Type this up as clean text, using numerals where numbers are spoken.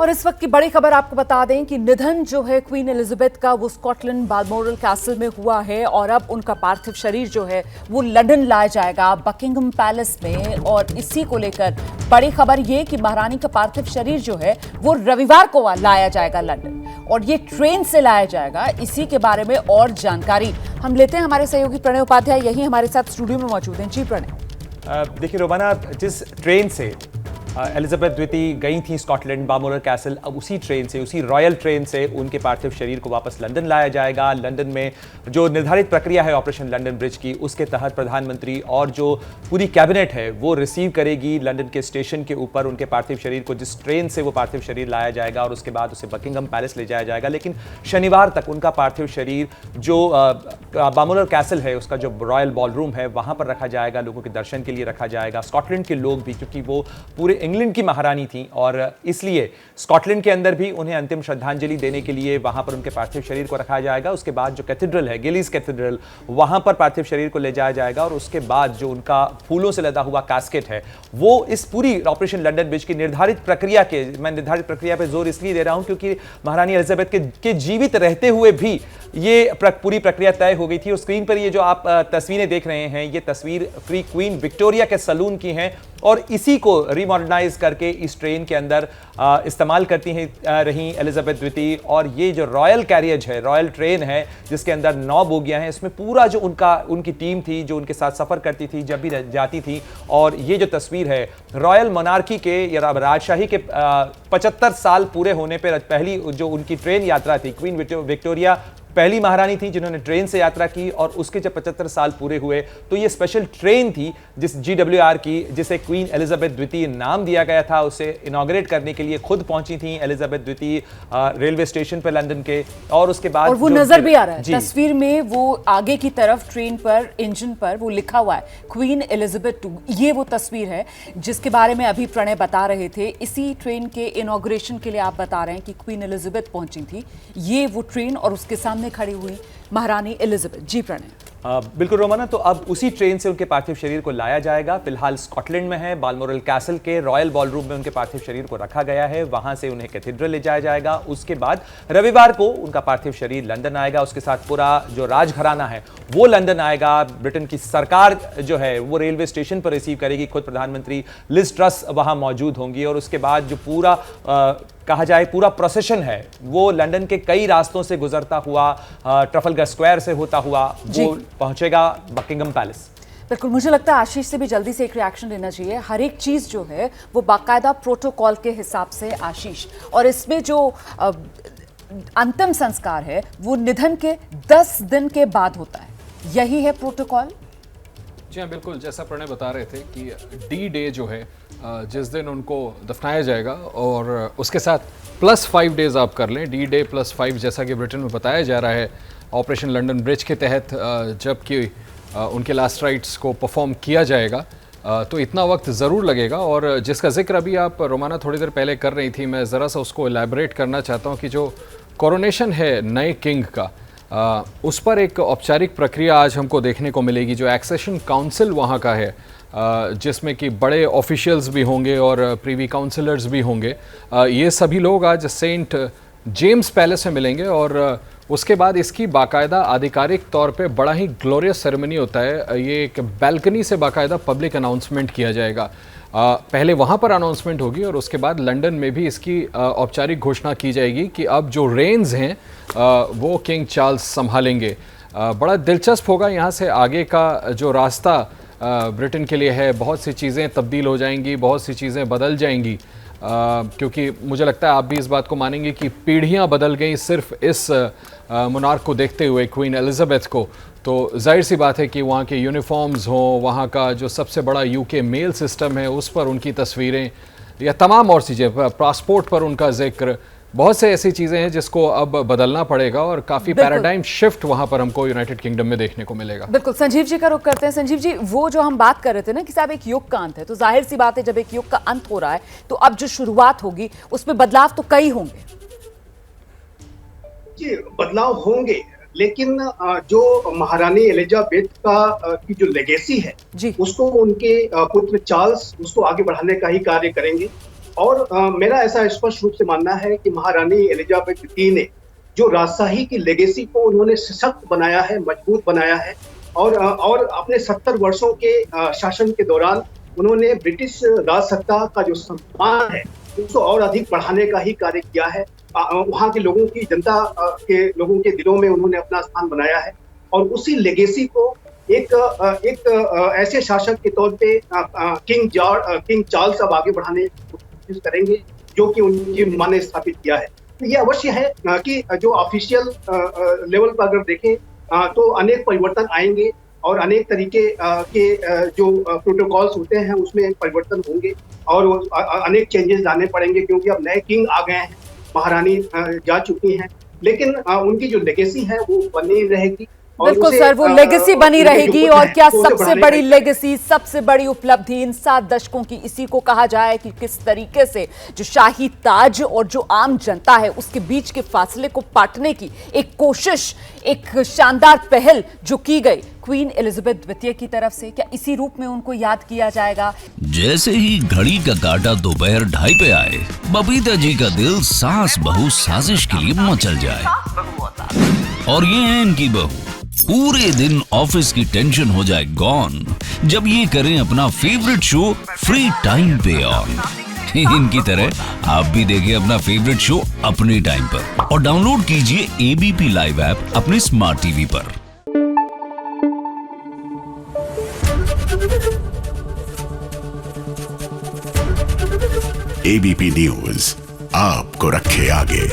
और इस वक्त की बड़ी खबर आपको बता दें कि निधन जो है क्वीन एलिजाबेथ का वो स्कॉटलैंड बालमोरल कैसल में हुआ है और अब उनका पार्थिव शरीर जो है वो लंदन लाया जाएगा बकिंघम पैलेस में। और इसी को लेकर बड़ी खबर ये कि महारानी का पार्थिव शरीर जो है वो रविवार को लाया जाएगा लंदन, और ये ट्रेन से लाया जाएगा। इसी के बारे में और जानकारी हम लेते हैं, हमारे सहयोगी प्रणय उपाध्याय यही हमारे साथ स्टूडियो में मौजूद हैं। जी प्रणय। देखिए रोमाना, जिस ट्रेन से एलिजाबेथ द्वितीय गई थी स्कॉटलैंड बालमोरल कैसल, अब उसी ट्रेन से, उसी रॉयल ट्रेन से उनके पार्थिव शरीर को वापस लंदन लाया जाएगा। लंदन में जो निर्धारित प्रक्रिया है ऑपरेशन लंदन ब्रिज की, उसके तहत प्रधानमंत्री और जो पूरी कैबिनेट है वो रिसीव करेगी लंदन के स्टेशन के ऊपर उनके पार्थिव शरीर को, जिस ट्रेन से वो पार्थिव शरीर लाया जाएगा, और उसके बाद उसे बकिंघम पैलेस ले जाया जाएगा। लेकिन शनिवार तक उनका पार्थिव शरीर जो बालमोरल कैसल है, उसका जो रॉयल बॉल रूम है, वहां पर रखा जाएगा, लोगों के दर्शन के लिए रखा जाएगा। स्कॉटलैंड के लोग भी, क्योंकि वो पूरे इंग्लैंड की महारानी थी और इसलिए स्कॉटलैंड के अंदर भी उन्हें अंतिम श्रद्धांजलि देने के लिए वहां पर उनके पार्थिव शरीर को रखा जाएगा। उसके बाद जो कैथेड्रल है, गिलीज कैथेड्रल, वहां पर पार्थिव शरीर को ले जाया जाएगा। और उसके बाद जो उनका फूलों से लदा हुआ कैस्केट है, वो इस पूरी ऑपरेशन लंदन ब्रिज की निर्धारित प्रक्रिया के, मैं निर्धारित प्रक्रिया पर जोर इसलिए दे रहा हूं क्योंकि महारानी एलिजाबेथ के जीवित रहते हुए भी ये पूरी प्रक्रिया तय हो गई थी। और स्क्रीन पर ये जो आप तस्वीरें देख रहे हैं, ये तस्वीर क्वीन विक्टोरिया के सलून की हैं और इसी को रिमॉडर्नाइज करके इस ट्रेन के अंदर इस्तेमाल करती हैं रही एलिजाबेथ द्वितीय। और ये जो रॉयल कैरियज है, रॉयल ट्रेन है, जिसके अंदर 9 बोगियां हैं, इसमें पूरा जो उनकी टीम थी जो उनके साथ सफर करती थी जब भी जाती थी। और ये जो तस्वीर है रॉयल मोनार्की के या राजशाही के 75 साल पूरे होने पर पहली जो उनकी ट्रेन यात्रा थी, क्वीन विक्टोरिया पहली महारानी थी जिन्होंने ट्रेन से यात्रा की, और उसके जब 75 साल पूरे हुए तो ये स्पेशल ट्रेन थी जिस GWR की, जिसे क्वीन एलिजाबेथ द्वितीय नाम दिया गया था, उसे इनॉग्रेट करने के लिए खुद पहुंची थी एलिजाबेथ द्वितीय रेलवे स्टेशन पर लंदन के। और उसके बाद और वो नजर भी आ रहा है तस्वीर में, वो आगे की तरफ ट्रेन पर इंजन पर वो लिखा हुआ है क्वीन एलिजाबेथ 2। ये वो तस्वीर है जिसके बारे में अभी प्रणय बता रहे थे। इसी ट्रेन के इनॉग्रेशन के लिए आप बता रहे हैं कि क्वीन एलिजाबेथ पहुंची थी, ये वो ट्रेन और उसके सामने खड़ी हुई महारानी एलिजाबेथ। जी प्रणय। बिल्कुल रोमाना, तो अब उसी ट्रेन से उनके पार्थिव शरीर को लाया जाएगा। फिलहाल स्कॉटलैंड में है, बालमोरल कैसल के रॉयल बॉलरूम में उनके पार्थिव शरीर को रखा गया है, वहां से उन्हें कैथेड्रल ले जाया जाएगा। उसके बाद रविवार को उनका पार्थिव शरीर लंदन आएगा, उसके साथ पूरा जो राजघराना है वो लंदन आएगा। ब्रिटेन की सरकार जो है वो रेलवे स्टेशन पर रिसीव करेगी, खुद प्रधानमंत्री लिज ट्रस वहां मौजूद होंगी। और उसके बाद जो पूरा कहा जाए पूरा प्रोसेशन है वो लंदन के कई रास्तों से गुजरता हुआ ट्रफलगर स्क्वायर से होता हुआ वो पहुंचेगा बकिंघम पैलेस। बिल्कुल, मुझे लगता है आशीष से भी जल्दी से एक रिएक्शन लेना चाहिए। हर एक चीज जो है वो बाकायदा प्रोटोकॉल के हिसाब से आशीष, और इसमें जो अंतिम संस्कार है वो निधन के 10 दिन के बाद होता है, यही है प्रोटोकॉल। जी हाँ, बिल्कुल, जैसा प्रणय बता रहे थे कि डी डे जो है जिस दिन उनको दफनाया जाएगा, और उसके साथ +5 डेज आप कर लें, डी डे +5, जैसा कि ब्रिटेन में बताया जा रहा है ऑपरेशन लंदन ब्रिज के तहत जबकि उनके लास्ट राइट्स को परफॉर्म किया जाएगा, तो इतना वक्त ज़रूर लगेगा। और जिसका जिक्र अभी आप रोमाना थोड़ी देर पहले कर रही थी, मैं ज़रा सा उसको एलैबोरेट करना चाहता हूँ कि जो कोरोनेशन है नए किंग का, उस पर एक औपचारिक प्रक्रिया आज हमको देखने को मिलेगी। जो एक्सेशन काउंसिल वहाँ का है, जिसमें कि बड़े ऑफिशियल्स भी होंगे और प्रीवी काउंसिलर्स भी होंगे, ये सभी लोग आज सेंट जेम्स पैलेस में मिलेंगे। और उसके बाद इसकी बाकायदा आधिकारिक तौर पे बड़ा ही ग्लोरियस सेरेमनी होता है। ये एक बैल्कनी से बाकायदा पब्लिक अनाउंसमेंट किया जाएगा। पहले वहाँ पर अनाउंसमेंट होगी और उसके बाद लंदन में भी इसकी औपचारिक घोषणा की जाएगी कि अब जो रेंज हैं वो किंग चार्ल्स संभालेंगे। बड़ा दिलचस्प होगा यहाँ से आगे का जो रास्ता ब्रिटेन के लिए है। बहुत सी चीज़ें तब्दील हो जाएंगी, बहुत सी चीज़ें बदल जाएंगी, क्योंकि मुझे लगता है आप भी इस बात को मानेंगे कि पीढ़ियाँ बदल गई सिर्फ इस मोनार्क को देखते हुए, क्वीन एलिजाबेथ को। तो जाहिर सी बात है कि वहाँ के यूनिफॉर्म्स हों, वहाँ का जो सबसे बड़ा UK मेल सिस्टम है उस पर उनकी तस्वीरें, या तमाम और चीज़ें, पासपोर्ट पर उनका जिक्र, बहुत से ऐसी चीज़ें हैं जिसको अब बदलना पड़ेगा और काफ़ी पैराडाइम शिफ्ट वहाँ पर हमको यूनाइटेड किंगडम में देखने को मिलेगा। बिल्कुल, संजीव जी का रुख करते हैं। संजीव जी, वो जो हम बात कर रहे थे ना कि साहब एक युग का अंत है, तो जाहिर सी बात है जब एक युग का अंत हो रहा है तो अब जो शुरुआत होगी उसमें बदलाव तो कई होंगे। जी, बदलाव होंगे, लेकिन जो महारानी एलिजाबेथ का की जो लेगेसी है उसको उनके पुत्र चार्ल्स उसको आगे बढ़ाने का ही कार्य करेंगे। और मेरा ऐसा स्पष्ट रूप से मानना है कि महारानी एलिजाबेथ द्वितीय ने जो राजशाही की लेगेसी को उन्होंने सशक्त बनाया है, मजबूत बनाया है, और अपने 70 वर्षों के शासन के दौरान उन्होंने ब्रिटिश राज सत्ता का जो सम्मान है उसको और अधिक बढ़ाने का ही कार्य किया है। वहाँ के लोगों की, जनता के लोगों के दिलों में उन्होंने अपना स्थान बनाया है, और उसी लेगेसी को एक ऐसे शासक के तौर पे किंग चार्ल्स अब आगे बढ़ाने की कोशिश करेंगे, जो कि उनकी मां ने स्थापित किया है। तो ये अवश्य है कि जो ऑफिशियल लेवल पर अगर देखें तो अनेक परिवर्तन आएंगे, और अनेक तरीके के जो प्रोटोकॉल्स होते हैं उसमें परिवर्तन होंगे, और अनेक चेंजेस लाने पड़ेंगे, क्योंकि अब नए किंग आ गए हैं, महारानी जा चुकी हैं, लेकिन उनकी जो लेगेसी है वो बनी रहेगी। बिल्कुल सर, वो लेगेसी बनी रहेगी। और क्या सबसे बड़ी लेगेसी, सबसे बड़ी उपलब्धि इन 7 दशकों की इसी को कहा जाए कि किस तरीके से जो शाही ताज और जो आम जनता है उसके बीच के फासले को पाटने की एक कोशिश, एक शानदार पहल जो की गई क्वीन एलिजाबेथ द्वितीय की तरफ से, क्या इसी रूप में उनको याद किया जाएगा? जैसे ही घड़ी का काटा दोपहर 2:30 पे आए, बबीता जी का दिल सास बहू साजिश के लिए मचल जाए। और ये है इनकी बहू, पूरे दिन ऑफिस की टेंशन हो जाए गॉन जब ये करें अपना फेवरेट शो फ्री टाइम पे ऑन। इनकी तरह आप भी देखें अपना फेवरेट शो अपने टाइम पर, और डाउनलोड कीजिए एबीपी लाइव ऐप अपने स्मार्ट टीवी पर। एबीपी न्यूज आपको रखे आगे।